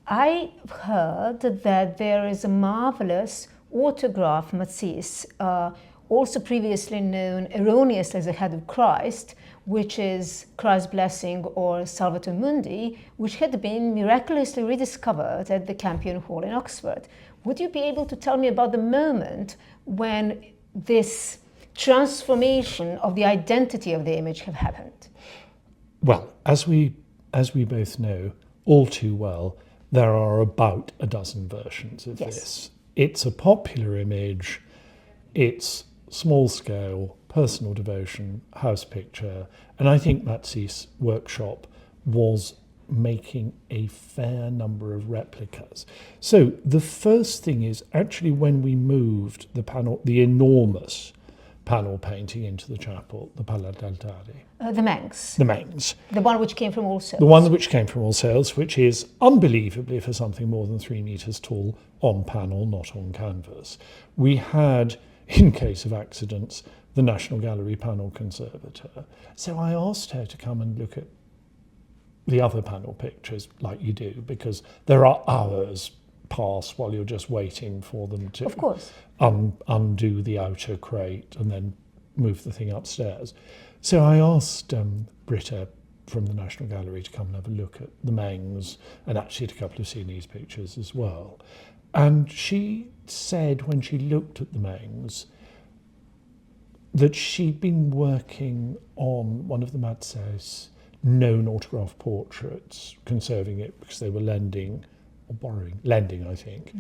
I heard that there is a marvelous autograph Matsys, also previously known erroneously as the Head of Christ, which is Christ's Blessing or Salvator Mundi, which had been miraculously rediscovered at the Campion Hall in Oxford. Would you be able to tell me about the moment when this transformation of the identity of the image have happened? Well, as we both know all too well, there are about a dozen versions of this. It's a popular image, it's small scale, personal devotion, house picture, and I think Matsys' workshop was making a fair number of replicas. So the first thing is actually when we moved the panel, the enormous panel painting into the chapel, the Palla d'Altare. The Manx. The Manx. The one which came from All Souls. The one which came from All Souls, which is unbelievably for something more than 3 metres tall on panel, not on canvas. We had, in case of accidents, the National Gallery panel conservator. So I asked her to come and look at the other panel pictures like you do, because there are hours pass while you're just waiting for them to, of course, undo the outer crate and then move the thing upstairs. So I asked Britta from the National Gallery to come and have a look at the Mengs and actually at a couple of Sienese pictures as well. And she said when she looked at the Mengs that she'd been working on one of the Matsys known autograph portraits, conserving it because they were lending, I think.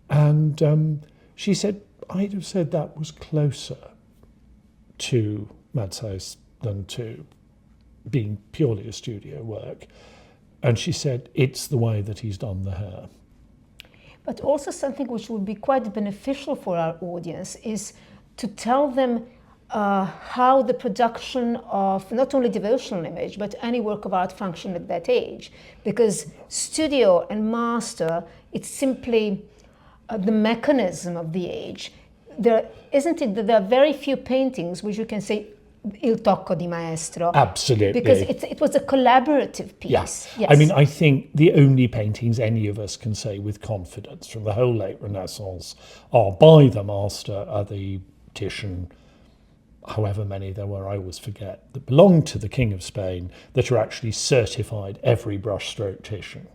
And she said, I'd have said that was closer to Matsys than to being purely a studio work. And she said, it's the way that he's done the hair. But also something which would be quite beneficial for our audience is to tell them how the production of not only devotional image, but any work of art functioned at that age. Because studio and master, it's simply the mechanism of the age. Isn't it that there are very few paintings which you can say, il tocco di maestro? Absolutely. Because it was a collaborative piece. Yes. Yes. I mean, I think the only paintings any of us can say with confidence from the whole late Renaissance are by the master, are the Titian, however many there were, I always forget, that belonged to the King of Spain, that are actually certified every brushstroke Titian.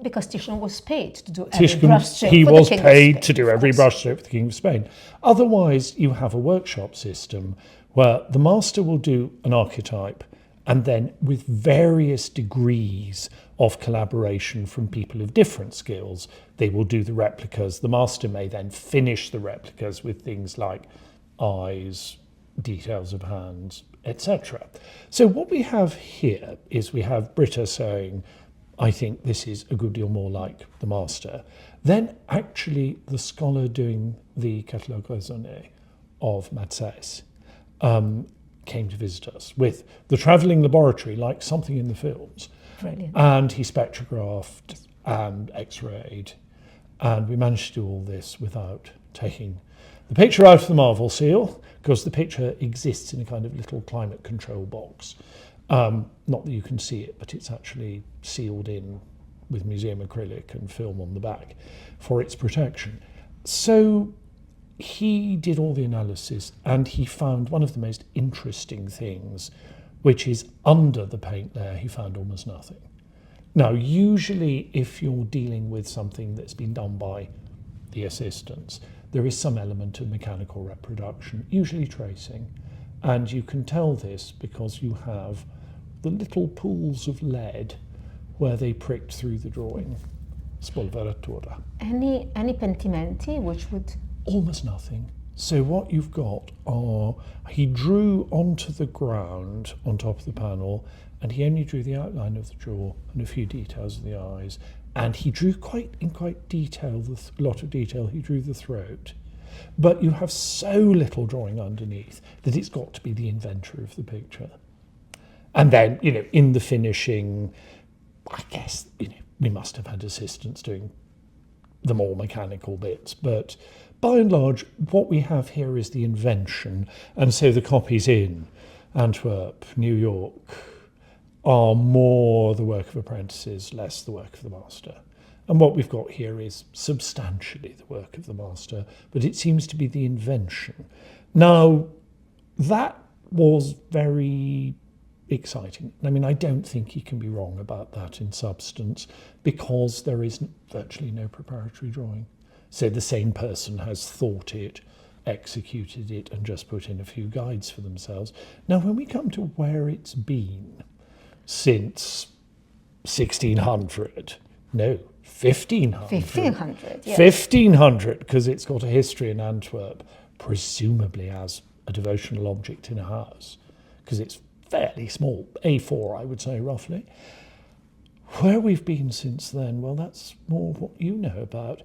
Because Titian was paid to do every brushstroke. He was paid to do every brushstroke for the King of Spain. Otherwise, you have a workshop system where the master will do an archetype and then with various degrees of collaboration from people of different skills, they will do the replicas. The master may then finish the replicas with things like eyes, details of hands, etc. So what we have here is we have Britta saying, I think this is a good deal more like the master. Then actually the scholar doing the catalogue raisonné of Matsys came to visit us with the travelling laboratory, like something in the films. Brilliant. And he spectrographed and x-rayed. And we managed to do all this without taking the picture out of the Marvel seal, because the picture exists in a kind of little climate control box. Not that you can see it, but it's actually sealed in with museum acrylic and film on the back for its protection. So he did all the analysis and he found one of the most interesting things, which is under the paint layer, he found almost nothing. Now, usually if you're dealing with something that's been done by the assistants, there is some element of mechanical reproduction, usually tracing. And you can tell this because you have the little pools of lead where they pricked through the drawing. Spolveratura. Any pentimenti which would... Almost nothing. So what you've got are, he drew onto the ground on top of the panel, and he only drew the outline of the jaw and a few details of the eyes. And he drew in quite detail, a lot of detail, he drew the throat. But you have so little drawing underneath that it's got to be the inventor of the picture. And then, in the finishing, I guess, we must have had assistants doing the more mechanical bits. But by and large, what we have here is the invention. And so the copies in Antwerp, New York, are more the work of apprentices, less the work of the master. And what we've got here is substantially the work of the master, but it seems to be the invention. Now, that was very exciting. I mean, I don't think he can be wrong about that in substance, because there is virtually no preparatory drawing. So the same person has thought it, executed it, and just put in a few guides for themselves. Now, when we come to where it's been since 1600, no, 1500. 1500, yes. 1500, because it's got a history in Antwerp, presumably as a devotional object in a house, because it's fairly small, A4, I would say, roughly. Where we've been since then, well, that's more what you know about.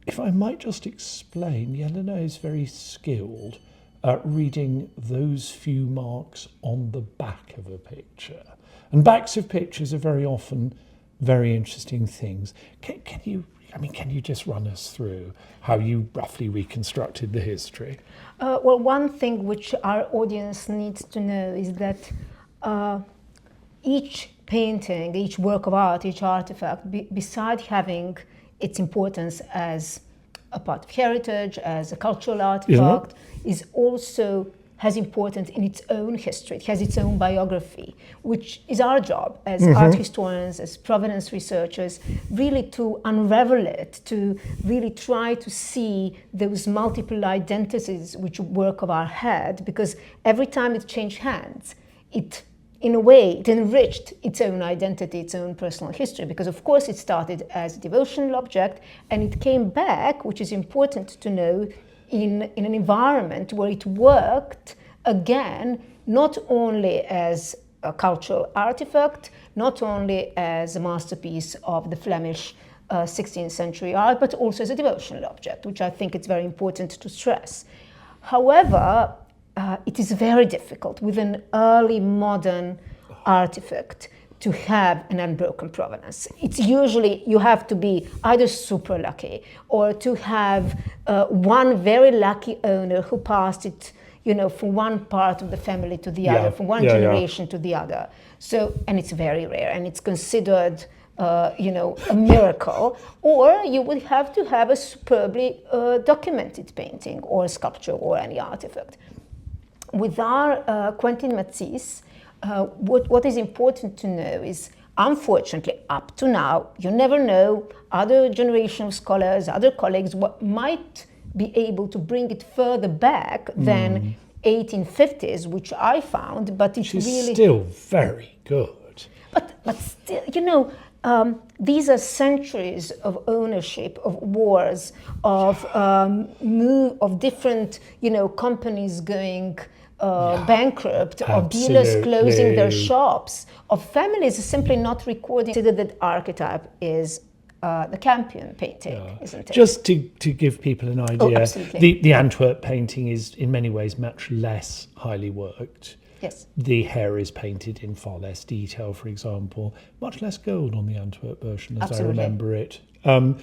If I might just explain, Jelena is very skilled at reading those few marks on the back of a picture. And backs of pictures are very often very interesting things. Can you just run us through how you roughly reconstructed the history? Well, one thing which our audience needs to know is that each painting, each work of art, each artifact, beside having its importance as a part of heritage, as a cultural artifact, is also has importance in its own history. It has its own biography, which is our job as art historians, as provenance researchers, really to unravel it, to really try to see those multiple identities which work of art had, because every time it changed hands, it, in a way, it enriched its own identity, its own personal history, because of course it started as a devotional object, and it came back, which is important to know, in an environment where it worked again, not only as a cultural artifact, not only as a masterpiece of the Flemish 16th century art, but also as a devotional object, which I think it's very important to stress. However, it is very difficult with an early modern artifact to have an unbroken provenance. It's usually, you have to be either super lucky or to have one very lucky owner who passed it, from one part of the family to the other, from one generation to the other. So, and it's very rare, and it's considered, a miracle. Or you would have to have a superbly documented painting or sculpture or any artifact. With our Quentin Matsys, what is important to know is, unfortunately, up to now, you never know, other generation of scholars, other colleagues might be able to bring it further back than 1850s, which I found, but it's really still very good. But still, these are centuries of ownership, of wars, of different, companies going bankrupt, of dealers closing their shops, of families simply not recording. Consider that archetype is the Campion painting, isn't it? Just to give people an idea, absolutely. The Antwerp painting is in many ways much less highly worked. Yes. The hair is painted in far less detail, for example, much less gold on the Antwerp version, as I remember it. The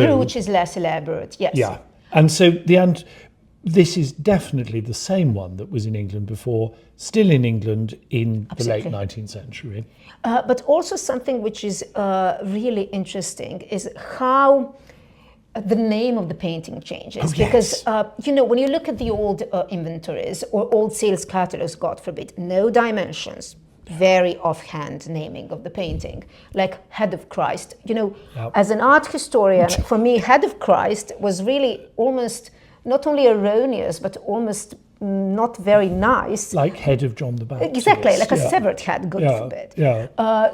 brooch is less elaborate, yes. Yeah, and so this is definitely the same one that was in England before, still in England in the late 19th century. But also something which is really interesting is how the name of the painting changes. Because, when you look at the old inventories or old sales catalogs, God forbid, no dimensions, very offhand naming of the painting, like Head of Christ. As an art historian, for me, Head of Christ was really almost not only erroneous, but almost not very nice. Like Head of John the Baptist. Exactly, like a severed head, God forbid.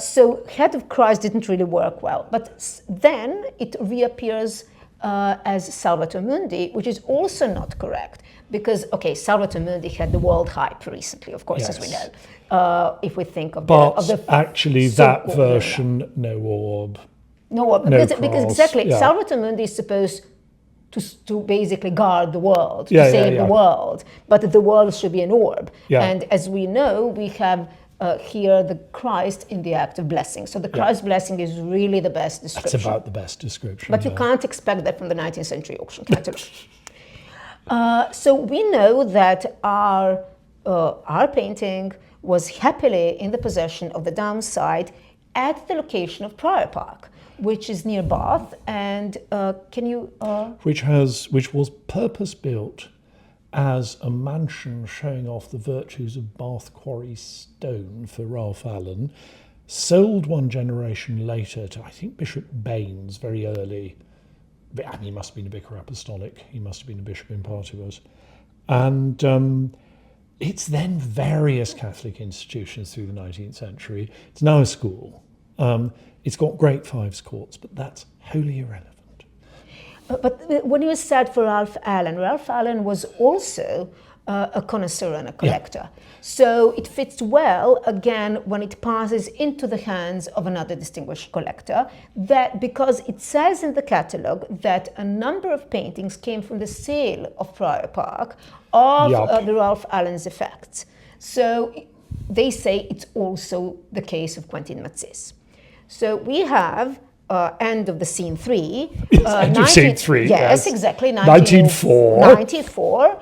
So Head of Christ didn't really work well. But then it reappears as Salvator Mundi, which is also not correct. Because, Salvator Mundi had the world hype recently, of course, as we know. If we think of the actually that version, no orb. No orb. Because exactly, Salvator Mundi is supposed to basically guard the world, to save the world. But the world should be an orb. And as we know, we have here the Christ in the act of blessing. So the Christ blessing is really the best description. That's about the best description. But you can't expect that from the 19th century auction catalog. So we know that our painting was happily in the possession of the downside at the location of Prior Park, which is near Bath. And can you... Which was purpose-built as a mansion showing off the virtues of Bath Quarry stone for Ralph Allen, sold one generation later to, I think, Bishop Baines, very early. I mean, he must have been a vicar apostolic. He must have been a bishop in Partibus. And it's then various Catholic institutions through the 19th century. It's now a school. It's got great fives courts, but that's wholly irrelevant. But when you said for Ralph Allen was also a connoisseur and a collector. Yeah. So it fits well, again, when it passes into the hands of another distinguished collector, that because it says in the catalogue that a number of paintings came from the sale of Prior Park of the Ralph Allen's effects. So they say it's also the case of Quentin Matsys. So we have end of the scene 3. End of scene 3. Yes, exactly. 1904. 1904.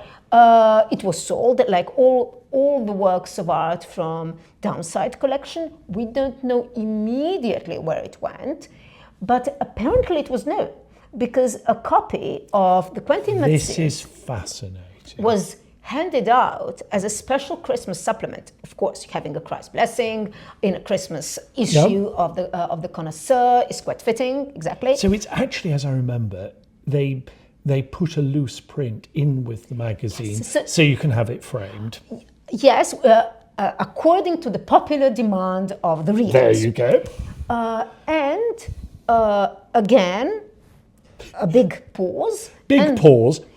It was sold, like all the works of art from Downside collection. We don't know immediately where it went, but apparently it was known, because a copy of the Quentin Matsys... This is fascinating. ...was handed out as a special Christmas supplement. Of course, having a Christ blessing in a Christmas issue of the Connoisseur is quite fitting, exactly. So it's actually, as I remember, they put a loose print in with the magazine, yes, so you can have it framed. Yes, according to the popular demand of the readers. There you go. Again, a big pause.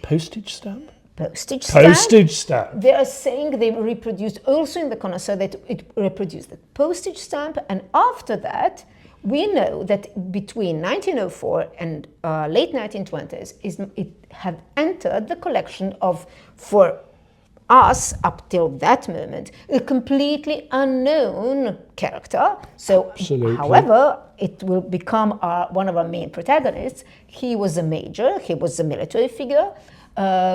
Postage stamp? Postage stamp. They are saying they reproduced, also in the Connoisseur, that it reproduced the postage stamp, and after that, we know that between 1904 and late 1920s, it had entered the collection of, for us, up till that moment, a completely unknown character. So, absolutely. However, it will become one of our main protagonists. He was a major, he was a military figure.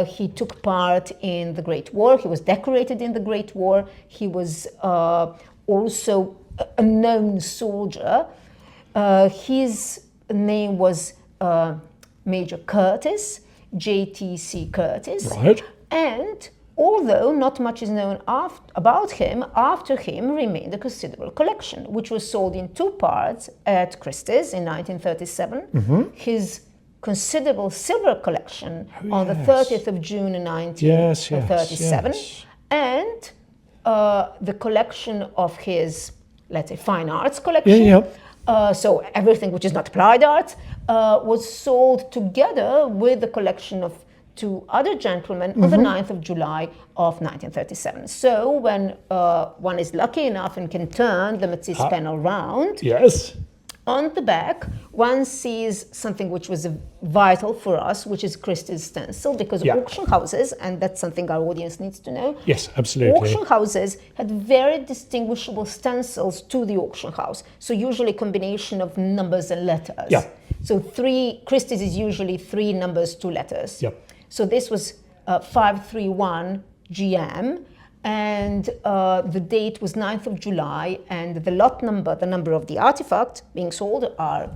He took part in the Great War. He was decorated in the Great War. He was also a known soldier. His name was Major Curtis, J.T.C. Curtis. Right. And although not much is known about him, after him remained a considerable collection, which was sold in 2 parts at Christie's in 1937. Mm-hmm. His considerable silver collection on the 30th of June in 1937. Yes. And the collection of his, let's say, fine arts collection. So everything which is not applied art was sold together with the collection of 2 other gentlemen on the 9th of July of 1937. So when one is lucky enough and can turn the Matsys panel round, yes, on the back, one sees something which was vital for us, which is Christie's stencil, because auction houses, and that's something our audience needs to know. Yes, absolutely. Auction houses had very distinguishable stencils to the auction house. So usually a combination of numbers and letters. Yeah. So Christie's is usually 3 numbers, 2 letters. Yeah. So this was 531 GM. And the date was 9th of July, and the lot number, the number of the artifact being sold, are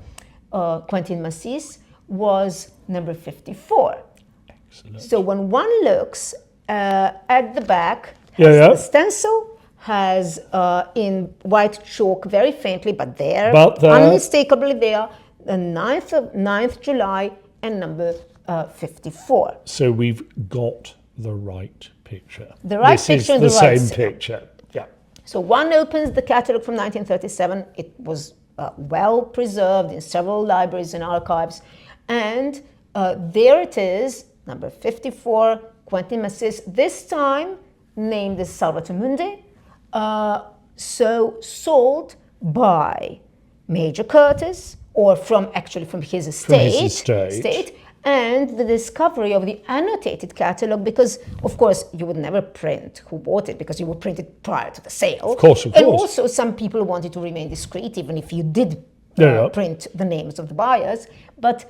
Quentin Matsys, was number 54. Excellent. So when one looks at the back, the stencil has in white chalk very faintly, but there, unmistakably there, the 9th July and number 54. So we've got the right picture. The right picture and the right same picture. Yeah. So one opens the catalogue from 1937. It was well preserved in several libraries and archives, and there it is, number 54, Quentin Matsys. This time named as Salvator Mundi. So sold by Major Curtis, or from his estate. And the discovery of the annotated catalogue, because, of course, you would never print who bought it, because you would print it prior to the sale. Of course. And also, some people wanted to remain discreet, even if you did print the names of the buyers. But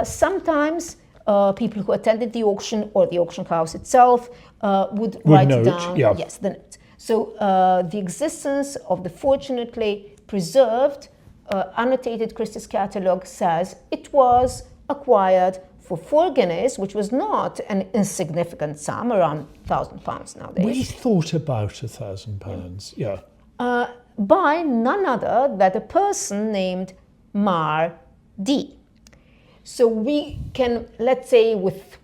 sometimes people who attended the auction or the auction house itself would write note, down the note. So the existence of the fortunately preserved annotated Christie's catalogue says it was acquired for 4 guineas, which was not an insignificant sum, around £1,000 nowadays. We thought about £1,000, yeah. By none other than a person named Mar D. So we can, let's say, with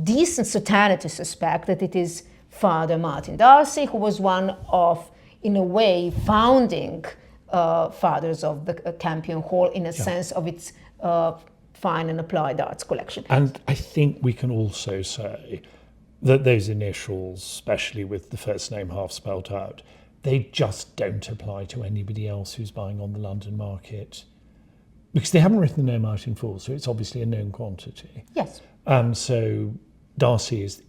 decent certainty suspect that it is Father Martin Darcy, who was one of, in a way, founding fathers of the Campion Hall in a sense of its fine and applied arts collection. And I think we can also say that those initials, especially with the first name half spelt out, they just don't apply to anybody else who's buying on the London market, because they haven't written the name out in full, so it's obviously a known quantity. Yes. And so Darcy is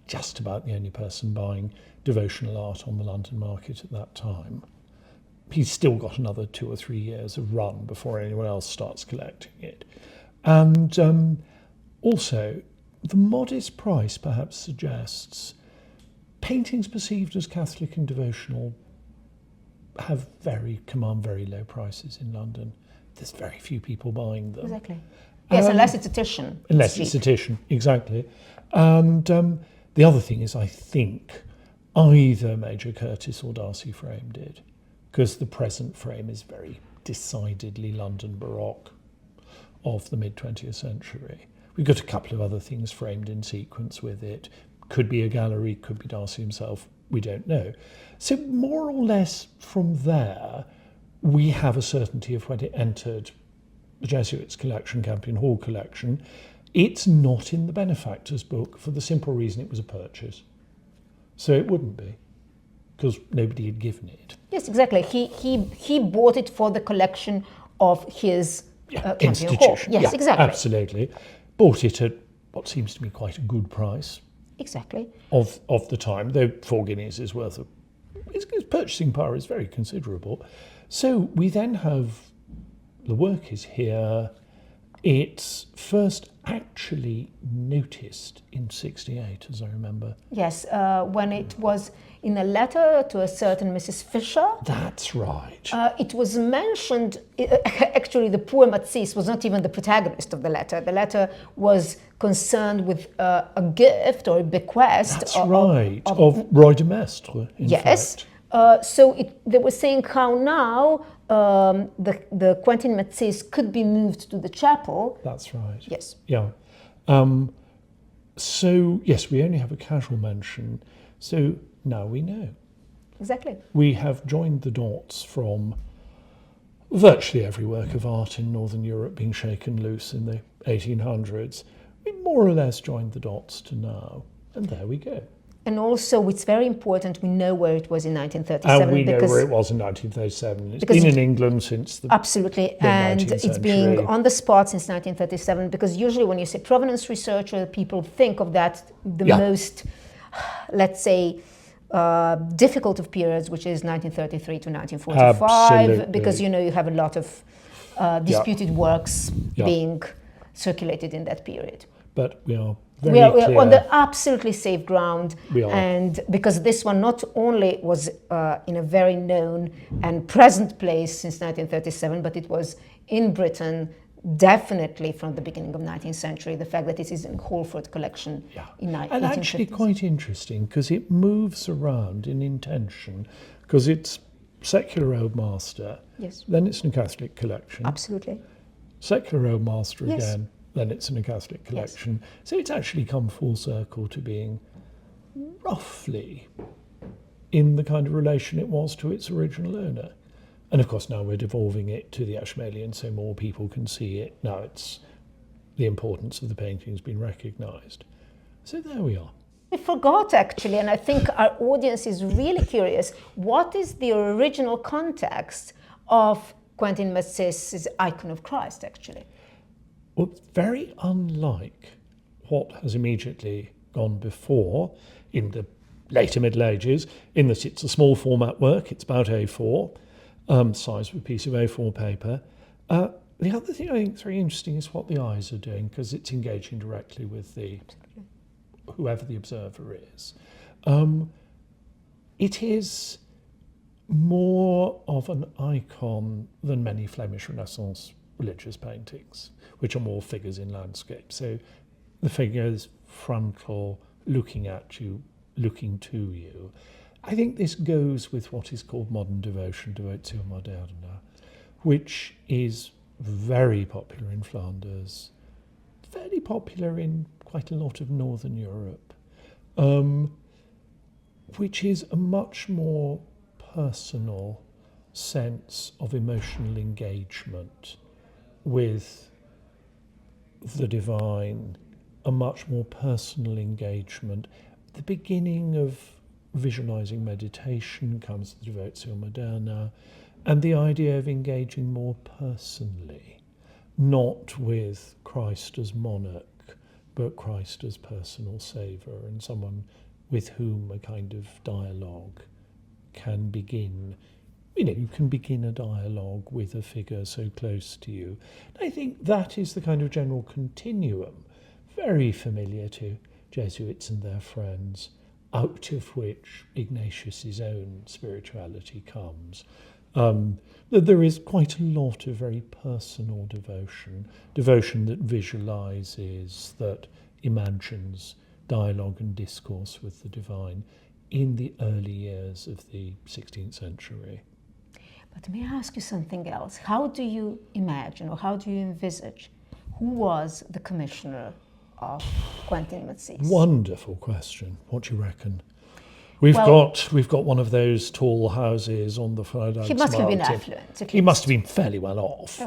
just about the only person buying devotional art on the London market at that time. He's still got another 2 or 3 years of run before anyone else starts collecting it. And also, the modest price perhaps suggests paintings perceived as Catholic and devotional command very low prices in London. There's very few people buying them. Exactly. Yes, unless it's a Titian. Unless it's a Titian, exactly. And the other thing is, I think either Major Curtis or Darcy framed it, because the present frame is very decidedly London Baroque of the mid-20th century. We've got a couple of other things framed in sequence with it. Could be a gallery, could be Darcy himself, we don't know. So more or less from there, we have a certainty of when it entered the Jesuits' collection, Campion Hall collection. It's not in the benefactor's book for the simple reason it was a purchase. So it wouldn't be, because nobody had given it. Yes, exactly. He bought it for the collection of his Campion Hall. Yes, exactly. Absolutely. Bought it at what seems to me quite a good price. Exactly. Of the time, though 4 guineas is worth of... His purchasing power is very considerable. So we then have... The work is here. It's first actually noticed in 1968, as I remember. Yes, when it was in a letter to a certain Mrs. Fisher. That's right. It was mentioned, actually the poor Matsys was not even the protagonist of the letter. The letter was concerned with a gift or a bequest. That's right, of Roy de Maistre, in fact. So they were saying how now the Quentin Matsys could be moved to the chapel. That's right. Yes. Yeah. So, yes, we only have a casual mention. So now we know. Exactly. We have joined the dots from virtually every work of art in Northern Europe being shaken loose in the 1800s. We more or less joined the dots to now. And there we go. And also, it's very important we know where it was in 1937. And we know where it was in 1937. It's been in England since the absolutely, and it's been on the spot since 1937. Because usually, when you say provenance researcher, people think of that most, let's say, difficult of periods, which is 1933 to 1945. Absolutely. Because you have a lot of disputed works being circulated in that period. But we are. We are on the absolutely safe ground, we are. And because this one not only was in a very known and present place since 1937, but it was in Britain definitely from the beginning of 19th century. The fact that it is in Holford collection in 1950s. And actually quite interesting because it moves around in intention, because it's secular Old Master, then it's in a Catholic collection. Absolutely. Secular Old Master again. Then it's in a Catholic collection. So it's actually come full circle to being roughly in the kind of relation it was to its original owner. And of course now we're devolving it to the Ashmolean so more people can see it. Now it's the importance of the painting's been recognised. So there we are. We forgot actually, and I think our audience is really curious, what is the original context of Quentin Matsys' Icon of Christ actually? Well, very unlike what has immediately gone before in the later Middle Ages, in that it's a small format work, it's about A4, size of a piece of A4 paper. The other thing I think is very interesting is what the eyes are doing, because it's engaging directly with whoever the observer is. It is more of an icon than many Flemish Renaissance religious paintings, which are more figures in landscape. So the figures frontal, looking at you, looking to you. I think this goes with what is called modern devotion, Devotio Moderna, which is very popular in Flanders, fairly popular in quite a lot of Northern Europe, which is a much more personal sense of emotional engagement with the divine, a much more personal engagement. The beginning of visualizing meditation comes the Devotio Moderna, and the idea of engaging more personally, not with Christ as monarch, but Christ as personal saviour and someone with whom a kind of dialogue can begin. You know, you can begin a dialogue with a figure so close to you. I think that is the kind of general continuum, very familiar to Jesuits and their friends, out of which Ignatius's own spirituality comes. There is quite a lot of very personal devotion that visualises, that imagines dialogue and discourse with the divine in the early years of the 16th century. But may I ask you something else? How do you imagine, or how do you envisage, who was the commissioner of Quentin Matsys? Wonderful question. What do you reckon? We've got one of those tall houses on the Vrijdagsmarkt. He must have been affluent. He must have been fairly well off.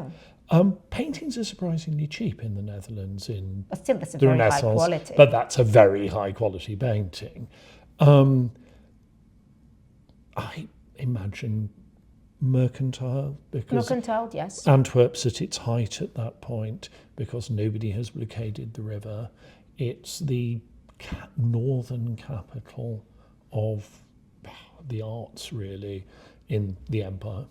Oh. Paintings are surprisingly cheap in the Netherlands But still, that's a the very high Renaissance, quality. but that's a very high quality painting. I imagine mercantile, because Mercantile, yes. Antwerp's at its height at that point because nobody has blockaded the river. It's the northern capital of the arts, really, in the empire.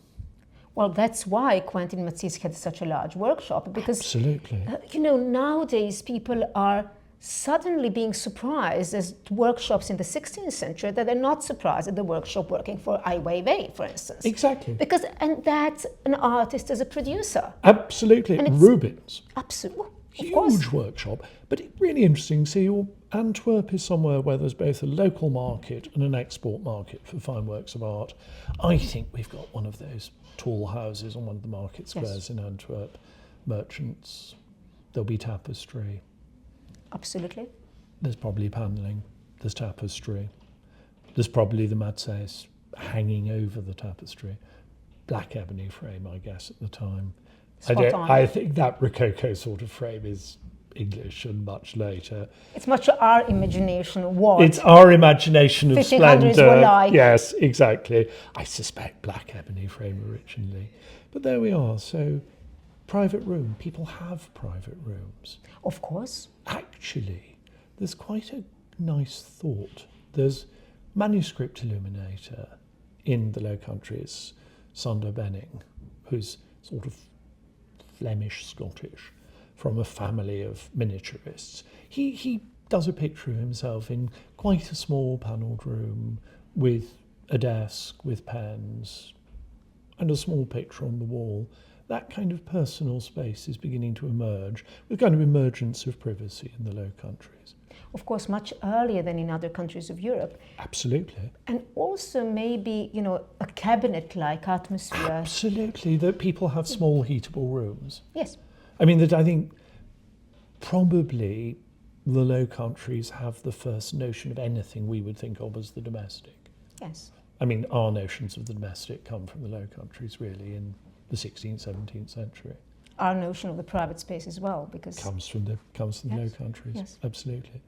Well, that's why Quentin Matsys had such a large workshop, because Absolutely. Nowadays people are suddenly being surprised as workshops in the 16th century that they're not surprised at the workshop working for Ai Weiwei, for instance. Exactly. And that's an artist as a producer. Absolutely. And Rubens. Absolutely. Huge workshop. But it's really interesting. See, Antwerp is somewhere where there's both a local market and an export market for fine works of art. I think we've got one of those tall houses on one of the market squares in Antwerp. Merchants. There'll be tapestry. Absolutely. There's probably panelling. There's tapestry. There's probably the Matsys hanging over the tapestry. Black ebony frame, I guess, at the time. I think that Rococo sort of frame is English and much later. It's much our imagination what it's our imagination of 1500s splendour. were like. Yes, exactly. I suspect black ebony frame originally. But there we are. So private room. People have private rooms. Of course. Actually, there's quite a nice thought. There's manuscript illuminator in the Low Countries, Sander Benning, who's sort of Flemish Scottish, from a family of miniaturists. He does a picture of himself in quite a small panelled room with a desk with pens and a small picture on the wall. That kind of personal space is beginning to emerge, with kind of emergence of privacy in the Low Countries. Of course, much earlier than in other countries of Europe. Absolutely. And also maybe, a cabinet-like atmosphere. Absolutely, that people have small heatable rooms. Yes. I mean, I think probably the Low Countries have the first notion of anything we would think of as the domestic. Yes. I mean, our notions of the domestic come from the Low Countries, really, in the 16th, 17th century. Our notion of the private space as well, because comes from the Low Countries. Yes. Absolutely.